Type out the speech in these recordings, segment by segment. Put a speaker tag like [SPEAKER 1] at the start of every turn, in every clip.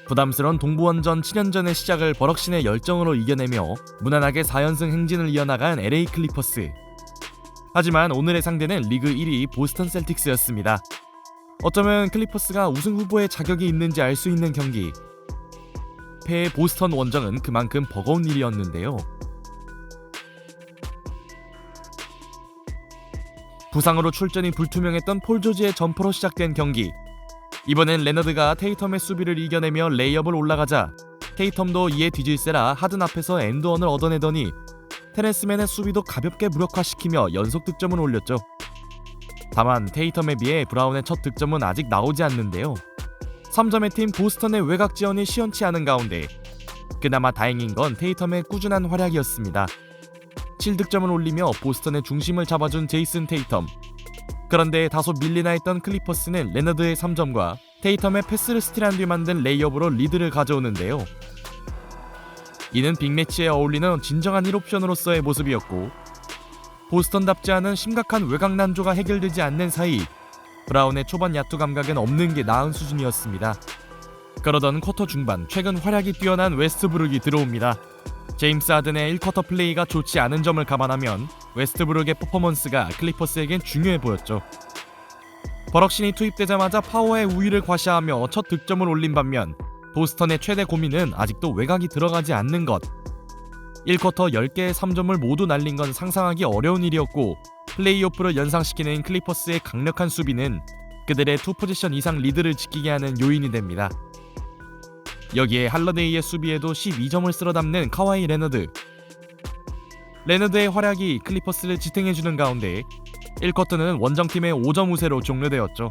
[SPEAKER 1] 부담스러운 동부원전 7년전의 시작을 버럭신의 열정으로 이겨내며 무난하게 4연승 행진을 이어나간 LA 클리퍼스. 하지만 오늘의 상대는 리그 1위 보스턴 셀틱스였습니다. 어쩌면 클리퍼스가 우승 후보에 자격이 있는지 알 수 있는 경기. 패의 보스턴 원정은 그만큼 버거운 일이었는데요. 부상으로 출전이 불투명했던 폴 조지의 점퍼로 시작된 경기. 이번엔 레너드가 테이텀의 수비를 이겨내며 레이업을 올라가자 테이텀도 이에 뒤질세라 하든 앞에서 엔드원을 얻어내더니 테렌스맨의 수비도 가볍게 무력화시키며 연속 득점을 올렸죠. 다만 테이텀에 비해 브라운의 첫 득점은 아직 나오지 않는데요. 3점의 팀 보스턴의 외곽 지원이 시원치 않은 가운데 그나마 다행인 건 테이텀의 꾸준한 활약이었습니다. 7득점을 올리며 보스턴의 중심을 잡아준 제이슨 테이텀. 그런데 다소 밀리나 했던 클리퍼스는 레너드의 3점과 테이텀의 패스를 스틸한 뒤 만든 레이업으로 리드를 가져오는데요. 이는 빅매치에 어울리는 진정한 1옵션으로서의 모습이었고 보스턴답지 않은 심각한 외곽 난조가 해결되지 않는 사이 브라운의 초반 야투 감각은 없는 게 나은 수준이었습니다. 그러던 쿼터 중반 최근 활약이 뛰어난 웨스트브룩이 들어옵니다. 제임스 하든의 1쿼터 플레이가 좋지 않은 점을 감안하면 웨스트브룩의 퍼포먼스가 클리퍼스에겐 중요해 보였죠. 버럭신이 투입되자마자 파워의 우위를 과시하며 첫 득점을 올린 반면 보스턴의 최대 고민은 아직도 외곽이 들어가지 않는 것. 1쿼터 10개의 3점을 모두 날린 건 상상하기 어려운 일이었고 플레이오프를 연상시키는 클리퍼스의 강력한 수비는 그들의 2포지션 이상 리드를 지키게 하는 요인이 됩니다. 여기에 할러데이의 수비에도 12점을 쓸어 담는 카와이 레너드. 레너드의 활약이 클리퍼스를 지탱해주는 가운데 1쿼터는 원정팀의 5점 우세로 종료되었죠.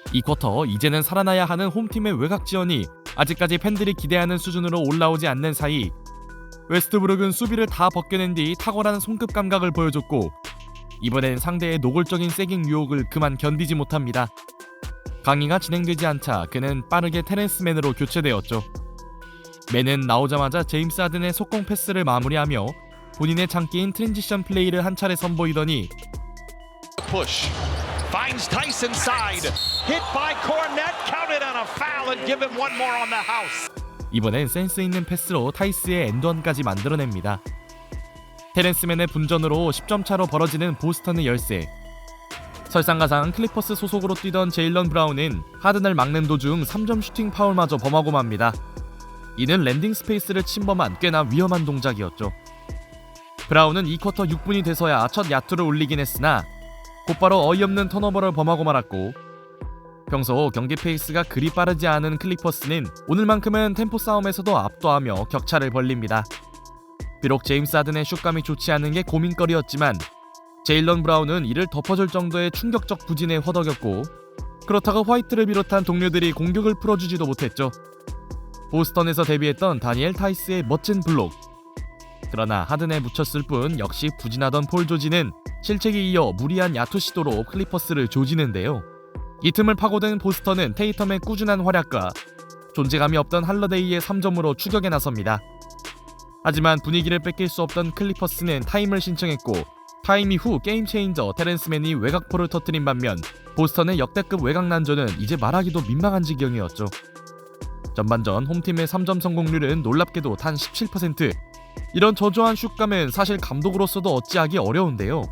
[SPEAKER 1] 2쿼터 이제는 살아나야 하는 홈팀의 외곽 지원이 아직까지 팬들이 기대하는 수준으로 올라오지 않는 사이 웨스트브룩은 수비를 다 벗겨낸 뒤 탁월한 손끝 감각을 보여줬고 이번엔 상대의 노골적인 세깅 유혹을 그만 견디지 못합니다. 강의가 진행되지 않자 그는 빠르게 테렌스맨으로 교체되었죠. 맨은 나오자마자 제임스 하든의 속공 패스를 마무리하며 본인의 장기인 트랜지션 플레이를 한 차례 선보이더니
[SPEAKER 2] push finds Tyson side hit by Cornet counted on a foul and give him one more on the house.
[SPEAKER 1] 이번엔 센스 있는 패스로 타이스의 엔드원까지 만들어냅니다. 테렌스맨의 분전으로 10점 차로 벌어지는 보스턴의 열세. 설상가상 클리퍼스 소속으로 뛰던 제일런 브라운은 하든을 막는 도중 3점 슈팅 파울마저 범하고 맙니다. 이는 랜딩 스페이스를 침범한 꽤나 위험한 동작이었죠. 브라운은 2쿼터 6분이 돼서야 첫 야투를 올리긴 했으나 곧바로 어이없는 턴오버를 범하고 말았고 평소 경기 페이스가 그리 빠르지 않은 클리퍼스는 오늘만큼은 템포 싸움에서도 압도하며 격차를 벌립니다. 비록 제임스 하든의 슛감이 좋지 않은 게 고민거리였지만 제일런 브라운은 이를 덮어줄 정도의 충격적 부진에 허덕였고 그렇다고 화이트를 비롯한 동료들이 공격을 풀어주지도 못했죠. 보스턴에서 데뷔했던 다니엘 타이스의 멋진 블록. 그러나 하든에 묻혔을 뿐 역시 부진하던 폴 조지는 실책에 이어 무리한 야투 시도로 클리퍼스를 조지는데요. 이 틈을 파고든 보스턴은 테이텀의 꾸준한 활약과 존재감이 없던 할러데이의 3점으로 추격에 나섭니다. 하지만 분위기를 뺏길 수 없던 클리퍼스는 타임을 신청했고 타임 이후 게임 체인저 테렌스맨이 외곽포를 터뜨린 반면 보스턴의 역대급 외곽 난조는 이제 말하기도 민망한 지경이었죠. 전반전 홈팀의 3점 성공률은 놀랍게도 단 17%. 이런 저조한 슛감은 사실 감독으로서도 어찌하기 어려운데요.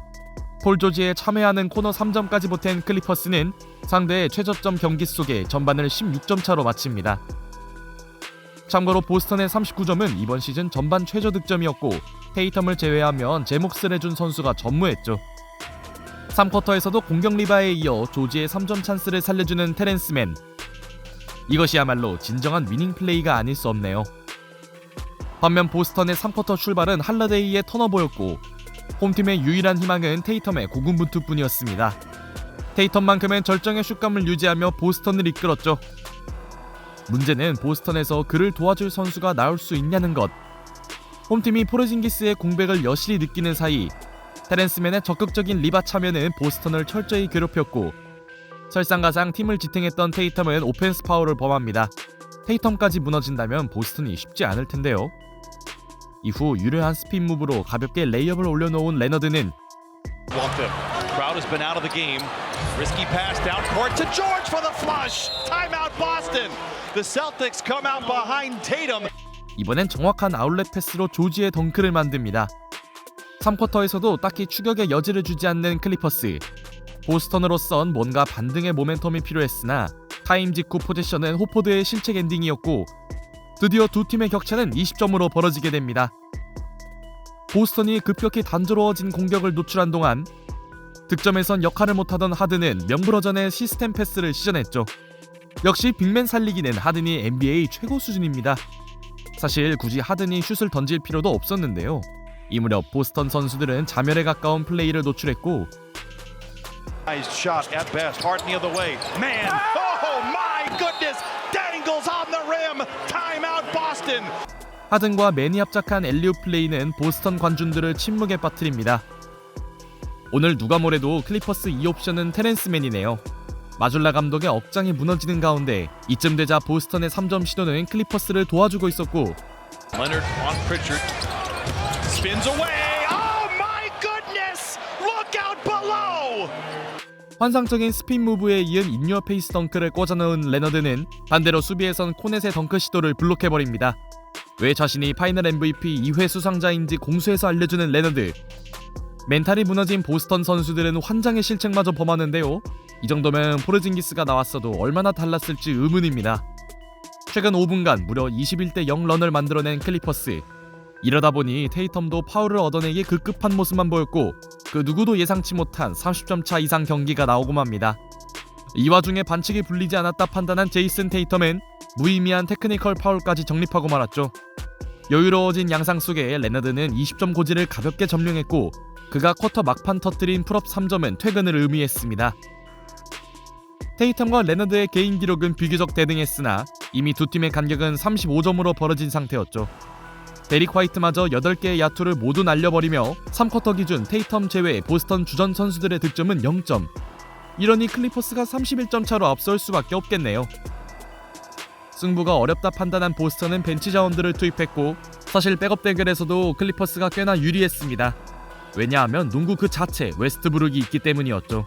[SPEAKER 1] 폴 조지의 참여하는 코너 3점까지 보탠 클리퍼스는 상대의 최저점 경기 속에 전반을 16점 차로 마칩니다. 참고로 보스턴의 39점은 이번 시즌 전반 최저 득점이었고 테이텀을 제외하면 제 몫을 해준 선수가 전무했죠. 3쿼터에서도 공격 리바에 이어 조지의 3점 찬스를 살려주는 테렌스맨. 이것이야말로 진정한 위닝 플레이가 아닐 수 없네요. 반면 보스턴의 3쿼터 출발은 할러데이의 턴오버였고 홈팀의 유일한 희망은 테이텀의 고군분투뿐이었습니다. 테이텀만큼은 절정의 슛감을 유지하며 보스턴을 이끌었죠. 문제는 보스턴에서 그를 도와줄 선수가 나올 수 있냐는 것. 홈팀이 포르징기스의 공백을 여실히 느끼는 사이 테렌스맨의 적극적인 리바 참여는 보스턴을 철저히 괴롭혔고 설상가상 팀을 지탱했던 테이텀은 오펜스 파울을 범합니다. 테이텀까지 무너진다면 보스턴이 쉽지 않을 텐데요. 이후 유려한 스핀 무브로 가볍게 레이업을 올려놓은 레너드는
[SPEAKER 2] Walked Crowd has been out of the game. Risky pass down court to George for the flush. Timeout Boston. The Celtics come out behind Tatum.
[SPEAKER 1] 이번엔 정확한 아웃렛 패스로 조지의 덩크를 만듭니다. 3쿼터에서도 딱히 추격의 여지를 주지 않는 클리퍼스. 보스턴으로선 뭔가 반등의 모멘텀이 필요했으나 타임 직후 포지션은 호포드의 실책 엔딩이었고 드디어 두 팀의 격차는 20점으로 벌어지게 됩니다. 보스턴이 급격히 단조로워진 공격을 노출한 동안 득점에선 역할을 못하던 하든은 명불허전의 시스템 패스를 시전했죠. 역시 빅맨 살리기는 하든이 NBA 최고 수준입니다. 사실 굳이 하든이 슛을 던질 필요도 없었는데요. 이 무렵 보스턴 선수들은 자멸에 가까운 플레이를 노출했고
[SPEAKER 2] Nice shot at best. Harden the other way. Man, oh my goodness! Dangles on the rim. Timeout Boston.
[SPEAKER 1] 하든과 맨이 합작한 엘리웁 플레이는 보스턴 관중들을 침묵에 빠뜨립니다. 오늘 누가 뭐래도 클리퍼스 2옵션은 테렌스 맨이네요. 마줄라 감독의 억장이 무너지는 가운데 이쯤 되자 보스턴의 3점 시도는 클리퍼스를 도와주고 있었고
[SPEAKER 2] Leonard on Pritchard. Spins away. Oh my goodness! Look out below.
[SPEAKER 1] 환상적인 스핀 무브에 이은 인유어 페이스 덩크를 꽂아넣은 레너드는 반대로 수비에선 코넷의 덩크 시도를 블록해버립니다. 왜 자신이 파이널 MVP 2회 수상자인지 공수해서 알려주는 레너드. 멘탈이 무너진 보스턴 선수들은 환장의 실책마저 범하는데요. 이 정도면 포르징기스가 나왔어도 얼마나 달랐을지 의문입니다. 최근 5분간 무려 21대 0 런을 만들어낸 클리퍼스. 이러다 보니 테이텀도 파울을 얻어내기 급급한 모습만 보였고 그 누구도 예상치 못한 30점 차 이상 경기가 나오고 맙니다. 이 와중에 반칙이 불리지 않았다 판단한 제이슨 테이텀은 무의미한 테크니컬 파울까지 적립하고 말았죠. 여유로워진 양상 속에 레너드는 20점 고지를 가볍게 점령했고 그가 쿼터 막판 터뜨린 풀업 3점은 퇴근을 의미했습니다. 테이텀과 레너드의 개인 기록은 비교적 대등했으나 이미 두 팀의 간격은 35점으로 벌어진 상태였죠. 데릭 화이트마저 8개의 야투를 모두 날려버리며 3쿼터 기준 테이텀 제외 보스턴 주전 선수들의 득점은 0점. 이러니 클리퍼스가 31점 차로 앞설 수밖에 없겠네요. 승부가 어렵다 판단한 보스턴은 벤치 자원들을 투입했고 사실 백업 대결에서도 클리퍼스가 꽤나 유리했습니다. 왜냐하면 농구 그 자체 웨스트브룩이 있기 때문이었죠.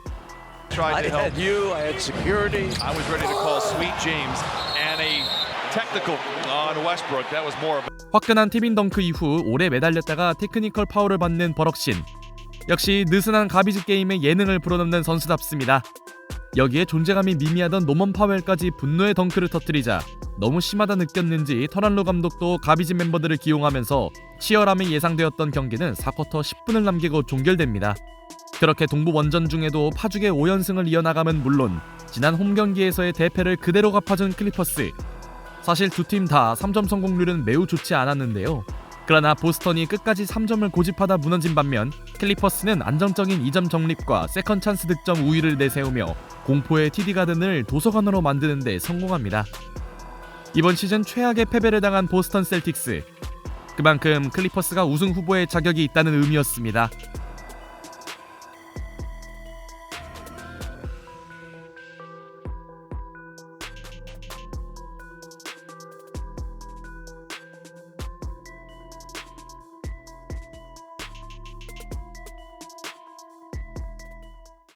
[SPEAKER 2] I had you, I had security. I was ready to call Sweet James and a technical on Westbrook. That was more of a...
[SPEAKER 1] 화끈한 티빈 덩크 이후 오래 매달렸다가 테크니컬 파울을 받는 버럭신. 역시 느슨한 가비지 게임에 예능을 불어넣는 선수답습니다. 여기에 존재감이 미미하던 노먼 파웰까지 분노의 덩크를 터뜨리자 너무 심하다 느꼈는지 터란로 감독도 가비지 멤버들을 기용하면서 치열함이 예상되었던 경기는 4쿼터 10분을 남기고 종결됩니다. 그렇게 동부 원전 중에도 파죽의 5연승을 이어나감은 물론 지난 홈경기에서의 대패를 그대로 갚아준 클리퍼스. 사실 두 팀 다 3점 성공률은 매우 좋지 않았는데요. 그러나 보스턴이 끝까지 3점을 고집하다 무너진 반면 클리퍼스는 안정적인 2점 적립과 세컨 찬스 득점 우위를 내세우며 공포의 TD 가든을 도서관으로 만드는 데 성공합니다. 이번 시즌 최악의 패배를 당한 보스턴 셀틱스. 그만큼 클리퍼스가 우승 후보의 자격이 있다는 의미였습니다.